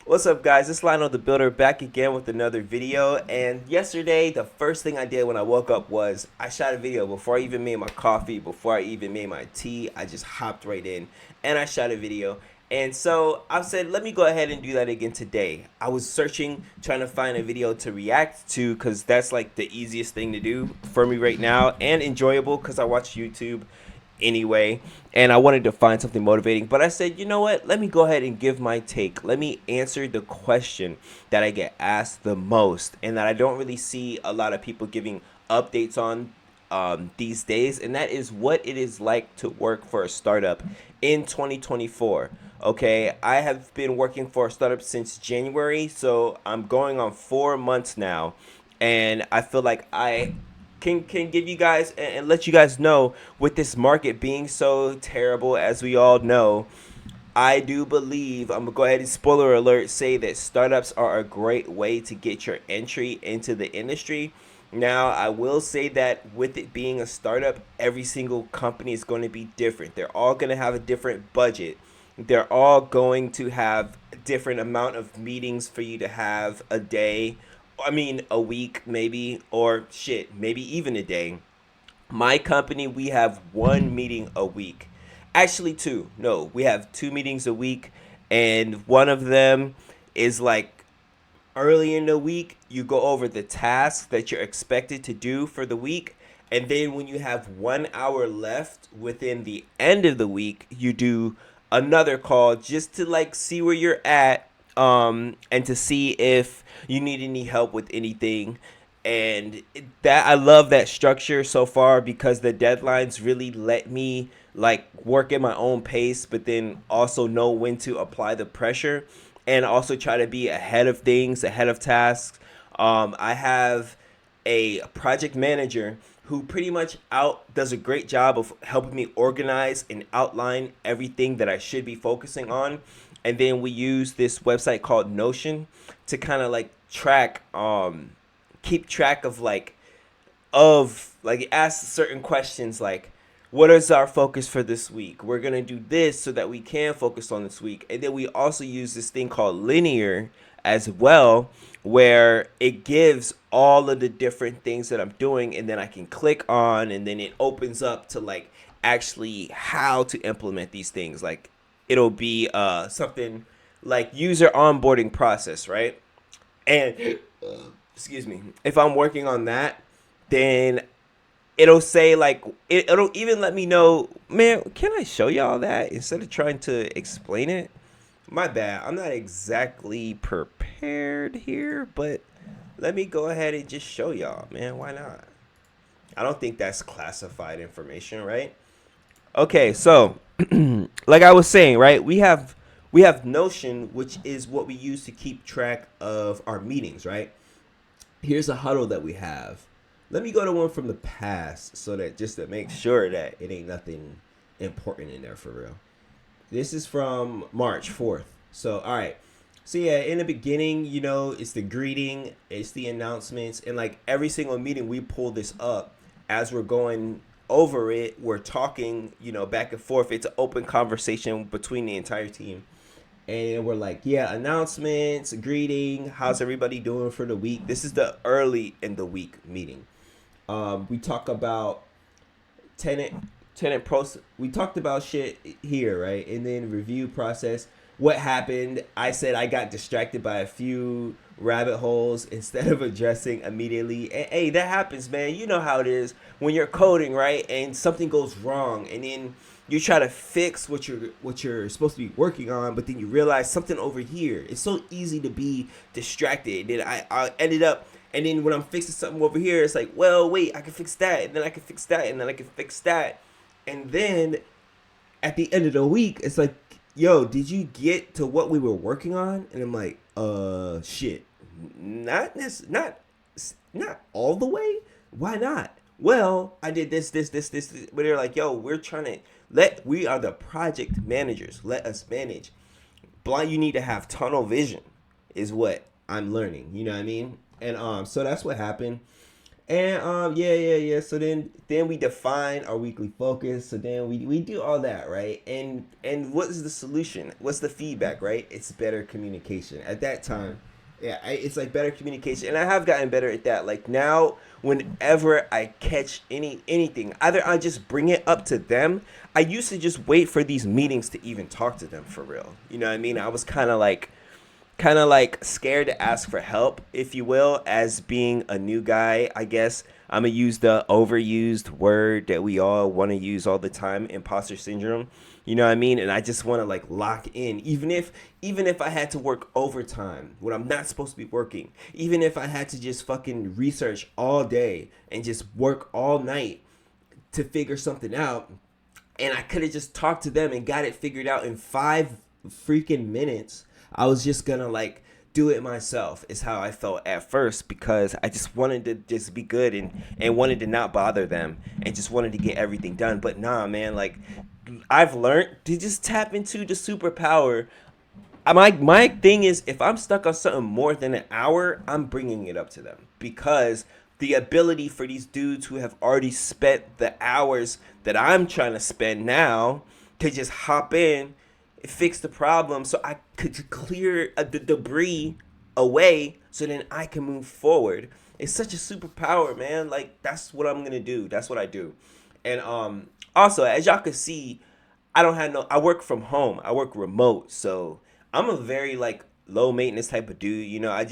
What's up, guys? It's Lionel the Builder back again with another video. And yesterday, the first thing I did when I woke up was I shot a video before I even made my coffee, before I even made my tea. I just hopped right in and I shot a video. And so I said, let me go ahead and do that again today. I was searching, trying to find a video to react to because that's like the easiest thing to do for me right now and enjoyable because I watch YouTube anyway, and I wanted to find something motivating. But I said, you know what? Let me go ahead and give my take. Let me answer the question that I get asked the most and that I don't really see a lot of people giving updates on these days, and that is what it is like to work for a startup in 2024. Okay, I have been working for a startup since January, so I'm going on 4 months now, and I feel like I can give you guys and let you guys know, with this market being so terrible as we all know, I do believe, I'm gonna go ahead and spoiler alert, say that startups are a great way to get your entry into the industry. Now, I will say that with it being a startup, every single company is going to be different. They're all going to have a different budget. They're all going to have a different amount of meetings for you to have a day. I mean, a week maybe, or shit, maybe even a day. My company, we have one meeting a week. Actually, two. No, we have two meetings a week, and one of them is like early in the week. You go over the tasks that you're expected to do for the week, and then when you have 1 hour left within the end of the week, you do another call just to like see where you're at, and to see if you need any help with anything. And that, I love that structure so far because the deadlines really let me like work at my own pace, but then also know when to apply the pressure and also try to be ahead of things, ahead of tasks. I have a project manager who pretty much out does a great job of helping me organize and outline everything that I should be focusing on. And then we use this website called Notion to kind of like keep track of ask certain questions like, what is our focus for this week? We're going to do this so that we can focus on this week. And then we also use this thing called Linear as well, where it gives all of the different things that I'm doing, and then I can click on, and then it opens up to like actually how to implement these things. Like it'll be something like user onboarding process, right? And excuse me, if I'm working on that, then it'll say like it'll even let me know, man, can I show y'all that instead of trying to explain it? My bad, I'm not exactly prepared here, but let me go ahead and just show y'all, man. Why not? I don't think that's classified information, right? Okay, so like I was saying, right, we have Notion, which is what we use to keep track of our meetings, right? Here's a huddle that we have. Let me go to one from the past so that just to make sure that it ain't nothing important in there for real. This is from March 4th. So, all right. So, yeah, in the beginning, it's the greeting, it's the announcements, and like every single meeting, we pull this up as we're going over it. We're talking, back and forth. It's an open conversation between the entire team. And we're like, yeah, announcements, greeting, how's everybody doing for the week? This is the early in the week meeting. We talk about tenant pros. We talked about shit here, right? And then review process. What happened? I said I got distracted by a few rabbit holes instead of addressing immediately. And hey, that happens, man. You know how it is when you're coding, right? And something goes wrong, and then you try to fix what you're supposed to be working on, but then you realize something over here. It's so easy to be distracted. And then I ended up, and then when I'm fixing something over here, it's like, well, wait, I can fix that, and then I can fix that, and then I can fix that. And then at the end of the week, it's like, yo, did you get to what we were working on? And I'm like, shit, not all the way. Why not? Well, I did this. But they're like, yo, we are the project managers. Let us manage. Blind, you need to have tunnel vision, is what I'm learning. You know what I mean? And so that's what happened. And yeah. So then we define our weekly focus. So then we do all that, right? And what is the solution? What's the feedback, right? It's better communication. At that time, yeah, it's like better communication, and I have gotten better at that. Like now, whenever I catch anything, either I just bring it up to them. I used to just wait for these meetings to even talk to them for real. You know what I mean? I was kind of like scared to ask for help, if you will, as being a new guy. I guess I'm gonna use the overused word that we all want to use all the time, imposter syndrome. You know what I mean? And I just want to like lock in, even if I had to work overtime when I'm not supposed to be working, even if I had to just fucking research all day and just work all night to figure something out, and I could have just talked to them and got it figured out in 5 freaking minutes. I was just gonna like do it myself is how I felt at first, because I just wanted to just be good and wanted to not bother them and just wanted to get everything done. But nah, man, like I've learned to just tap into the superpower. My thing is, if I'm stuck on something more than an hour, I'm bringing it up to them, because the ability for these dudes who have already spent the hours that I'm trying to spend now to just hop in, fix the problem, so I could clear the debris away, so then I can move forward. It's such a superpower, man. Like that's what I'm gonna do. That's what I do. And also, as y'all can see, I work from home. I work remote. So I'm a very like low maintenance type of dude. You know, I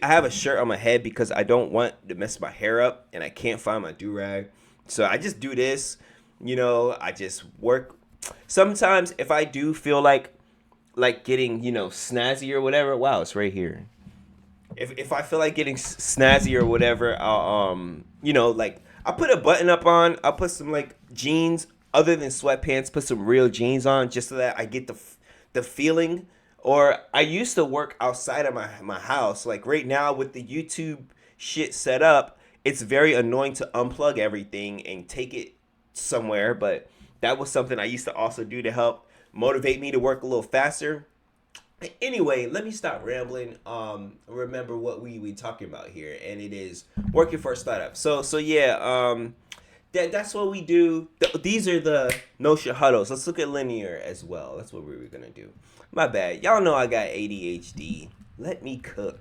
have a shirt on my head because I don't want to mess my hair up and I can't find my do-rag. So I just do this. You know, I just work. Sometimes if I do feel like getting, snazzy or whatever, wow, it's right here. If I feel like getting snazzy or whatever, I'll like I'll put a button up on. I'll put some like jeans other than sweatpants. Put some real jeans on just so that I get the feeling. Or I used to work outside of my house. Like right now with the YouTube shit set up, it's very annoying to unplug everything and take it somewhere. But that was something I used to also do to help motivate me to work a little faster. Anyway, let me stop rambling. Remember what we talking about here, and it is working for a startup. So yeah. That's what we do. These are the Notion huddles. Let's look at linear as well. That's what we were gonna do. My bad. Y'all know I got ADHD. Let me cook.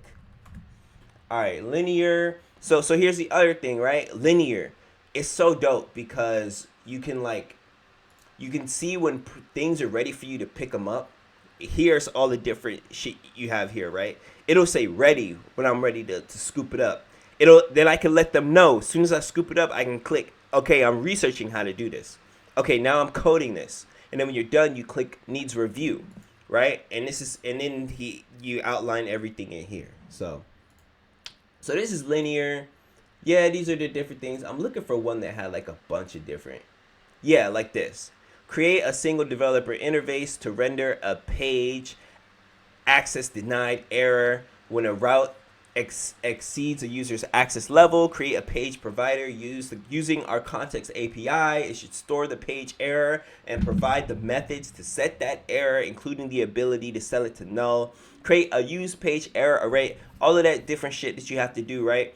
All right, linear. So here's the other thing, right? Linear. It's so dope because you can see when things are ready for you to pick them up. Here's all the different shit you have here, right? It'll say ready when I'm ready to scoop it up. Then I can let them know. As soon as I scoop it up, I can click, okay, I'm researching how to do this. Okay, now I'm coding this. And then when you're done, you click needs review, right? And then you outline everything in here. So this is linear. Yeah, these are the different things. I'm looking for one that had like a bunch of different. Yeah, like this. Create a single developer interface to render a page. Access denied, error. When a route exceeds a user's access level, create a page provider using our context API. It should store the page error and provide the methods to set that error, including the ability to set it to null. Create a use page error array. All of that different shit that you have to do, right?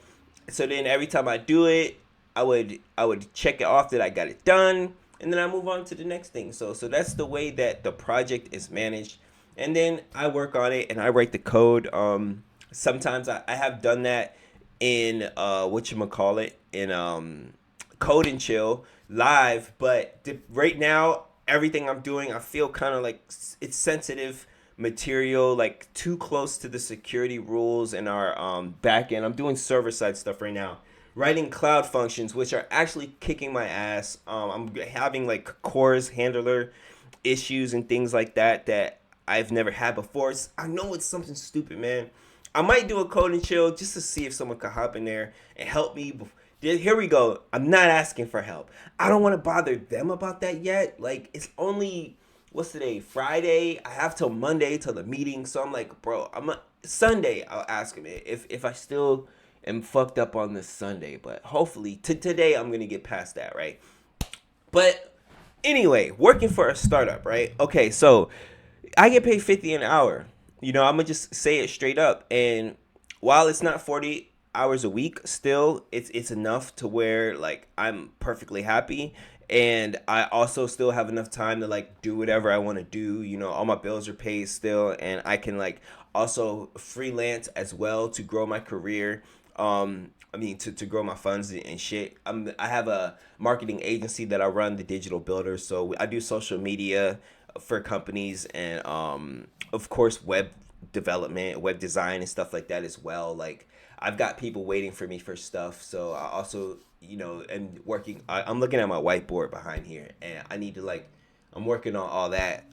So then every time I do it, I would check it off that I got it done, and then I move on to the next thing. So that's the way that the project is managed. And then I work on it and I write the code. Sometimes I have done that in whatchamacallit, in Code and Chill live, but right now everything I'm doing, I feel kind of like it's sensitive material, like too close to the security rules in our backend. I'm doing server side stuff right now, writing cloud functions, which are actually kicking my ass. I'm having like cores handler issues and things like that I've never had before. I know it's something stupid, man. I might do a code and chill just to see if someone could hop in there and help me. Here we go. I'm not asking for help. I don't want to bother them about that yet. Like, it's only, what's today? Friday. I have till Monday till the meeting. So I'm like, bro, Sunday I'll ask him if I still am fucked up on this Sunday. But hopefully today I'm going to get past that, right? But anyway, working for a startup, right? Okay, so I get paid $50 an hour. I'm going to just say it straight up. And while it's not 40 hours a week, still it's enough to where like I'm perfectly happy. And I also still have enough time to like do whatever I want to do. You know, all my bills are paid still, and I can like also freelance as well to grow my career. I mean, to grow my funds and shit. I have a marketing agency that I run, the Digital Builder. So I do social media for companies, and of course web development, web design, and stuff like that as well. Like I've got people waiting for me for stuff. So I also, you know, am working. I'm looking at my whiteboard behind here, and I need to like, I'm working on all that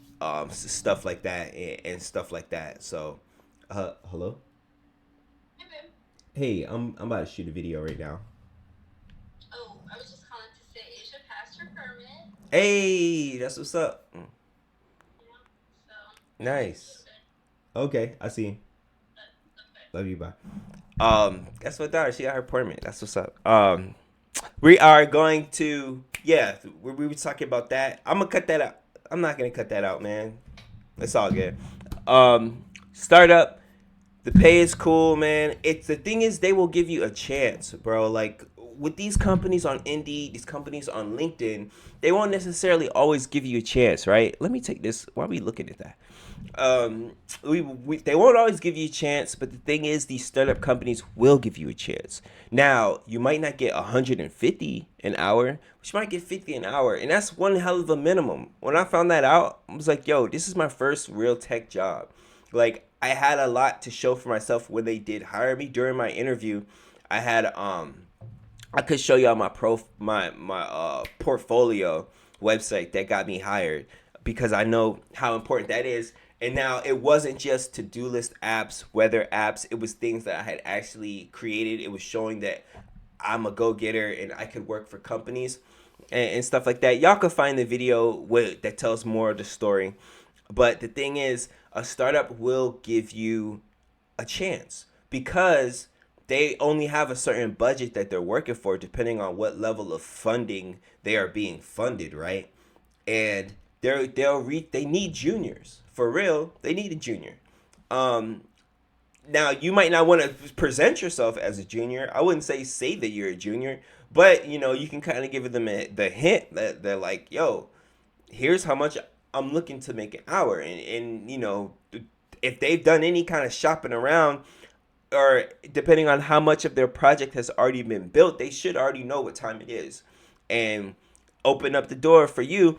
stuff like that, and stuff like that. So, hello. Hey, I'm about to shoot a video right now. Hey, that's what's up. Nice. Okay, I see. Love you. Bye. That's what daughter. She got her appointment. That's what's up. We are going to, yeah. We were talking about that. I'm gonna cut that out. I'm not gonna cut that out, man. It's all good. Startup. The pay is cool, man. It's the thing is they will give you a chance, bro. Like with these companies on Indeed, these companies on LinkedIn, they won't necessarily always give you a chance, right? Let me take this. Why are we looking at that? They won't always give you a chance, but the thing is, these startup companies will give you a chance. Now, you might not get 150 an hour, but you might get 50 an hour, and that's one hell of a minimum. When I found that out, I was like, yo, this is my first real tech job. Like, I had a lot to show for myself when they did hire me during my interview. I had I could show y'all my portfolio website that got me hired because I know how important that is. And now it wasn't just to-do list apps, weather apps. It was things that I had actually created. It was showing that I'm a go-getter and I could work for companies and stuff like that. Y'all could find the video that tells more of the story. But the thing is, a startup will give you a chance because they only have a certain budget that they're working for depending on what level of funding they are being funded, right? And they need juniors. For real, they need a junior. Um Now you might not want to present yourself as a junior. I wouldn't say that you're a junior, but you know, you can kind of give them the hint that they're like, "Yo, here's how much I'm looking to make an hour." And you know, if they've done any kind of shopping around, or depending on how much of their project has already been built, they should already know what time it is, and open up the door for you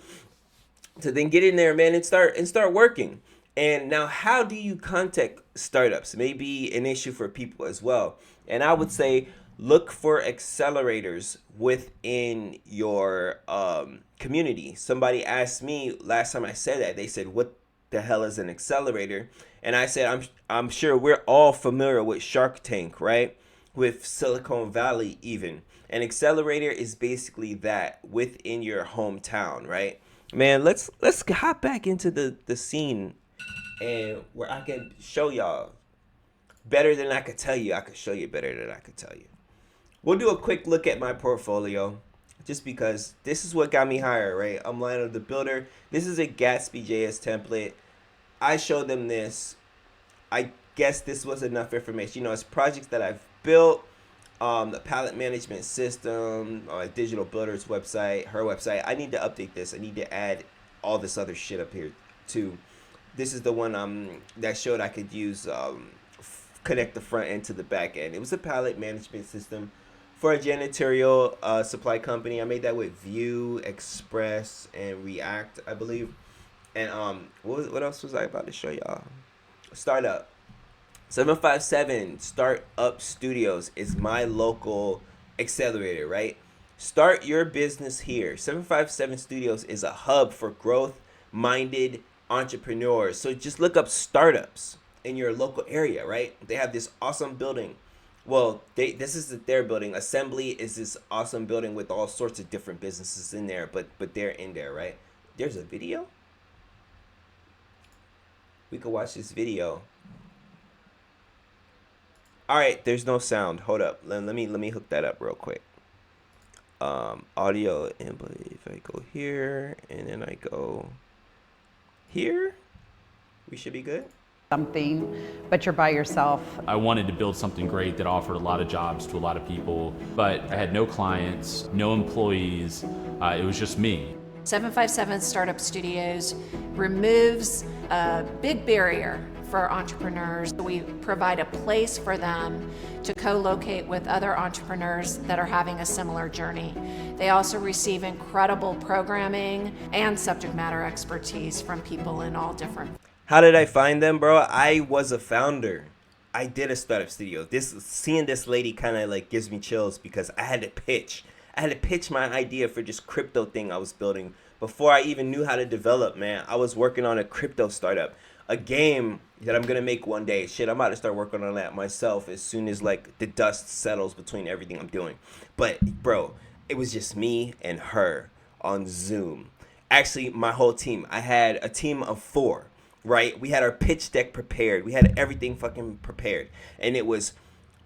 to then get in there, man, and start working. And now, how do you contact startups? Maybe an issue for people as well. And I would say look for accelerators within your community. Somebody asked me last time I said that. They said, "What the hell is an accelerator?" And I said, I'm sure we're all familiar with Shark Tank, right? With Silicon Valley, even. An accelerator is basically that within your hometown, right? Man, let's hop back into the scene, and where I can show y'all better than I could tell you. I could show you better than I could tell you. We'll do a quick look at my portfolio, just because this is what got me hired, right? I'm Lionel the Builder. This is a Gatsby JS template. I showed them this. I guess this was enough information. You know, it's projects that I've built, the palette management system, Digital Builder's website, her website. I need to update this. I need to add all this other shit up here too. This is the one that showed I could use connect the front end to the back end. It was a palette management system for a janitorial supply company. I made that with Vue, Express, and React, I believe. And what else was I about to show y'all? Startup. 757 Startup Studios is my local accelerator, right? Start your business here. 757 Studios is a hub for growth minded entrepreneurs. So just look up startups in your local area, right? They have this awesome building. Well, this is their building. Assembly is this awesome building with all sorts of different businesses in there, but they're in there, right? There's a video. We could watch this video. All right, there's no sound. Hold up. Let me hook that up real quick. Audio input. If I go here and then I go here, we should be good. something, but you're by yourself. I wanted to build something great that offered a lot of jobs to a lot of people, but I had no clients, no employees. It was just me. 757 Startup Studios removes a big barrier for entrepreneurs. We provide a place for them to co-locate with other entrepreneurs that are having a similar journey. They also receive incredible programming and subject matter expertise from people in all different. How did I find them, bro? I was a founder. I did a startup studio. Seeing this lady kind of like gives me chills because I had to pitch. I had to pitch my idea for this crypto thing I was building before I even knew how to develop, man. I was working on a crypto startup, a game that I'm going to make one day. Shit, I'm about to start working on that myself as soon as like the dust settles between everything I'm doing. But bro, it was just me and her on Zoom. Actually, my whole team. I had a team of 4, right? We had our pitch deck prepared. We had everything fucking prepared. And it was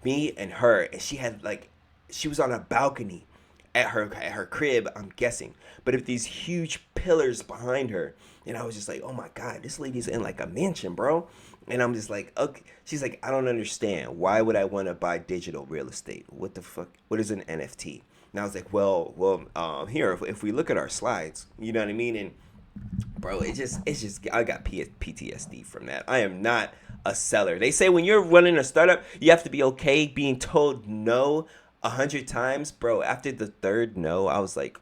me and her. And she was on a balcony at her crib, I'm guessing, but if these huge pillars behind her, and I was just like, oh my god, this lady's in like a mansion, bro. And I'm just like, okay. She's like, I don't understand, why would I want to buy digital real estate? What the fuck, what is an NFT? And I was like, well here, if we look at our slides, you know what I mean? And bro, it's just I got PTSD from that. I am not a seller. They say when you're running a startup, you have to be okay being told no 100 times. Bro, after the 3rd no, I was like,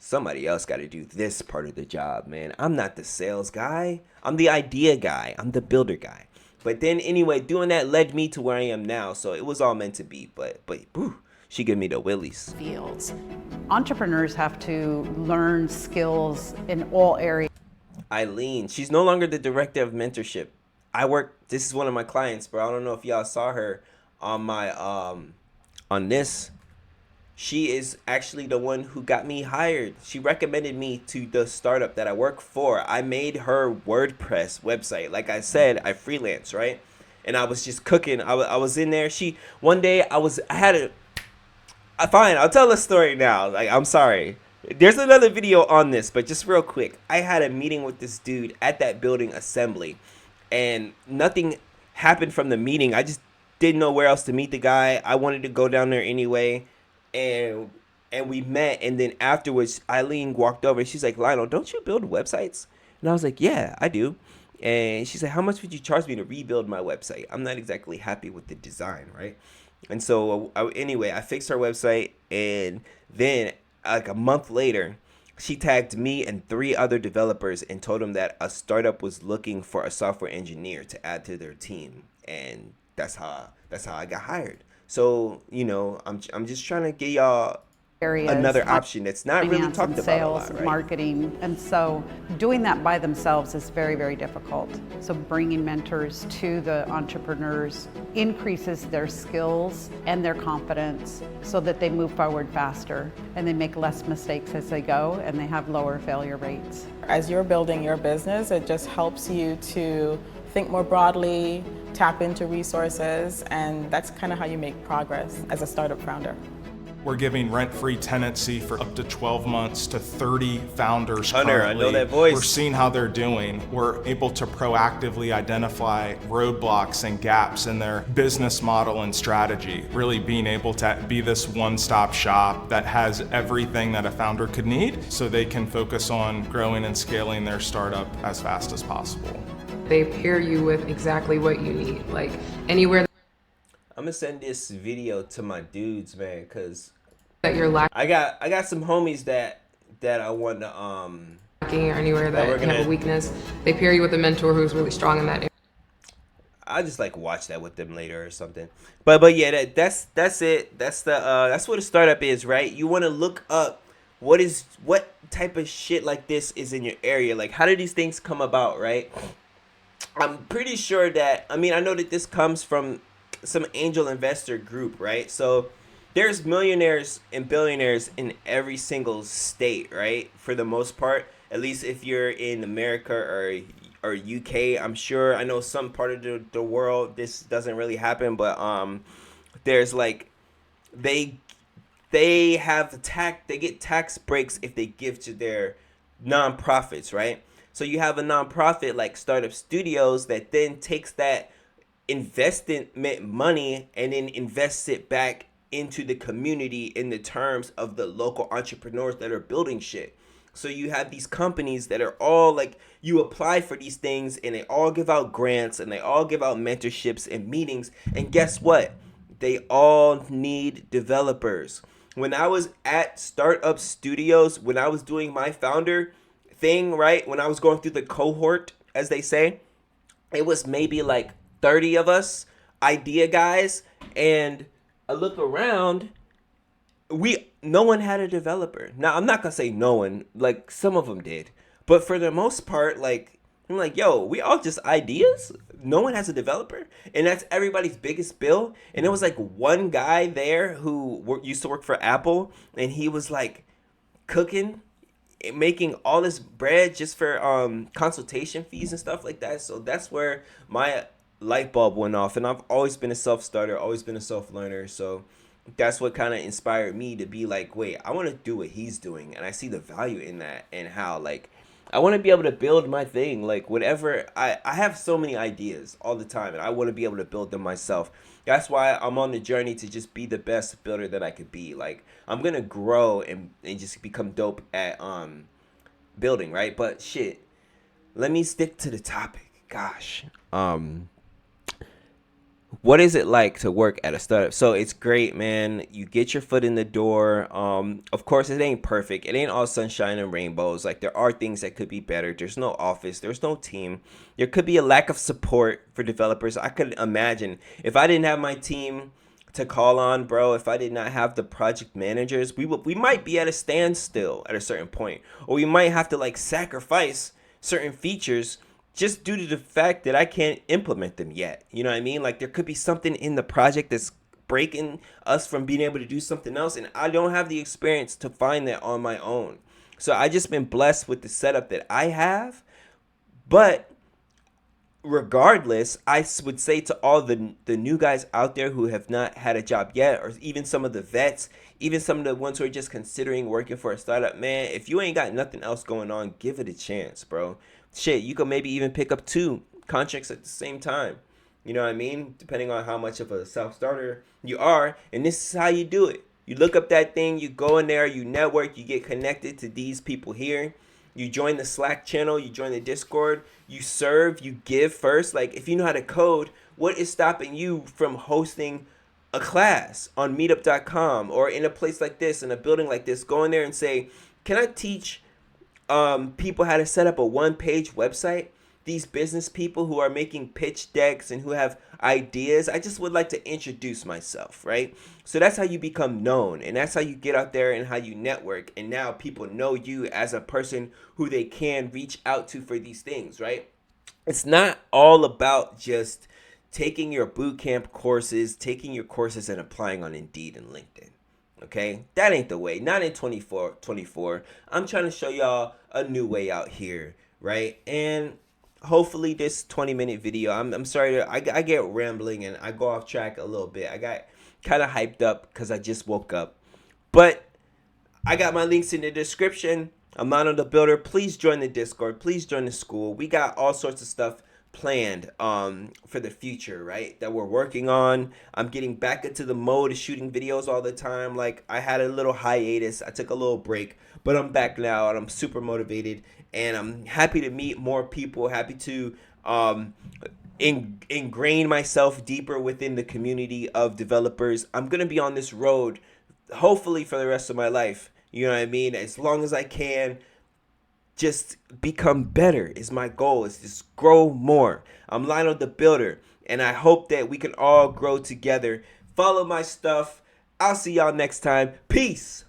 somebody else got to do this part of the job, man. I'm not the sales guy. I'm the idea guy. I'm the builder guy. But then anyway, doing that led me to where I am now. So it was all meant to be. But whew, she gave me the willies. Fields. Entrepreneurs have to learn skills in all areas. Eileen, she's no longer the director of mentorship. This is one of my clients, bro. I don't know if y'all saw her on my on this. She is actually the one who got me hired. She recommended me to the startup that I work for. I made her WordPress website. Like I said, I freelance, right? And I was just cooking. I was in there. One day fine, I'll tell the story now. Like, I'm sorry. There's another video on this, but just real quick. I had a meeting with this dude at that building assembly, and nothing happened from the meeting. I just didn't know where else to meet the guy. I wanted to go down there anyway, and we met. And then afterwards, Eileen walked over. She's like, Lionel, don't you build websites? And I was like, yeah, I do. And she's like, how much would you charge me to rebuild my website? I'm not exactly happy with the design, right? And so anyway, I fixed her website, and then like a month later, she tagged me and 3 other developers and told them that a startup was looking for a software engineer to add to their team, and that's how I got hired. So, you know, I'm just trying to get y'all another option that's not really talked about sales, a lot, right? marketing, and so doing that by themselves is very, very difficult. So bringing mentors to the entrepreneurs increases their skills and their confidence so that they move forward faster and they make less mistakes as they go, and they have lower failure rates. As you're building your business, it just helps you to think more broadly, tap into resources, and that's kind of how you make progress as a startup founder. We're giving rent-free tenancy for up to 12 months to 30 founders Hunter, currently. I know that voice. We're seeing how they're doing. We're able to proactively identify roadblocks and gaps in their business model and strategy, really being able to be this one-stop shop that has everything that a founder could need so they can focus on growing and scaling their startup as fast as possible. They pair you with exactly what you need, like anywhere I'm gonna send this video to my dudes, man, cause that you're lacking I got some homies that I want to or anywhere that you have a weakness. They pair you with a mentor who's really strong in that area. I just like watch that with them later or something. But yeah, that's it. That's what a startup is, right? You want to look up what type of shit like this is in your area. Like, how do these things come about, right? I'm pretty sure that, I know that this comes from some angel investor group, right? So there's millionaires and billionaires in every single state, right? For the most part, at least if you're in America or UK, I'm sure. I know some part of the world this doesn't really happen, but there's like they get tax breaks if they give to their nonprofits, right? So you have a nonprofit like Startup Studios that then takes that investment money and then invests it back into the community in the terms of the local entrepreneurs that are building shit. So you have these companies that are all like, you apply for these things and they all give out grants and they all give out mentorships and meetings. And guess what? They all need developers. When I was at Startup Studios, when I was doing my founder thing, right? When I was going through the cohort, as they say, it was maybe like 30 of us idea guys. And I look around, no one had a developer. Now, I'm not gonna say no one, like some of them did, but for the most part, like, I'm like, yo, we all just ideas. No one has a developer, and that's everybody's biggest bill. And it was like one guy there who used to work for Apple, and he was like cooking, making all this bread just for consultation fees and stuff like that. So that's where my light bulb went off. And I've always been a self-starter, always been a self-learner. So that's what kind of inspired me to be like, wait, I want to do what he's doing. And I see the value in that, and how like I want to be able to build my thing. Like whatever, I have so many ideas all the time, and I want to be able to build them myself. That's why I'm on the journey to just be the best builder that I could be. Like I'm gonna grow and just become dope at building, right? But shit, let me stick to the topic. Gosh, what is it like to work at a startup? So it's great, man. You get your foot in the door. Of course, it ain't perfect. It ain't all sunshine and rainbows. Like there are things that could be better. There's no office. There's no team. There could be a lack of support for developers. I could imagine if I didn't have my team to call on, bro. If I did not have the project managers, we might be at a standstill at a certain point, or we might have to like sacrifice certain features just due to the fact that I can't implement them yet. You know what I mean? Like there could be something in the project that's breaking us from being able to do something else, and I don't have the experience to find that on my own. So I just been blessed with the setup that I have. But regardless, I would say to all the new guys out there who have not had a job yet, or even some of the vets, even some of the ones who are just considering working for a startup, man, if you ain't got nothing else going on, give it a chance, bro. Shit, you could maybe even pick up 2 contracts at the same time. You know what I mean? Depending on how much of a self-starter you are. And this is how you do it. You look up that thing, you go in there, you network, you get connected to these people here. You join the Slack channel, you join the Discord, you serve, you give first. Like if you know how to code, what is stopping you from hosting a class on meetup.com or in a place like this, in a building like this? Go in there and say, can I teach people how to set up a one-page website? These business people who are making pitch decks and who have ideas, I just would like to introduce myself, right? So that's how you become known, and that's how you get out there and how you network. And now people know you as a person who they can reach out to for these things, right? It's not all about just taking your bootcamp courses, taking your courses and applying on Indeed and LinkedIn. Okay, that ain't the way. Not in 24. I'm trying to show y'all a new way out here, right? And hopefully this 20-minute video, I'm sorry, I get rambling and I go off track a little bit. I got kind of hyped up because I just woke up. But I got my links in the description. I'm not on the builder. Please join the Discord. Please join the school. We got all sorts of stuff planned for the future, right, that we're working on. I'm getting back into the mode of shooting videos all the time. Like I had a little hiatus, I took a little break, but I'm back now and I'm super motivated, and I'm happy to meet more people, happy to ingrain myself deeper within the community of developers. I'm gonna be on this road hopefully for the rest of my life, you know what I mean, as long as I can. Just become better is my goal, is just grow more. I'm Lionel the Builder, and I hope that we can all grow together. Follow my stuff. I'll see y'all next time. Peace.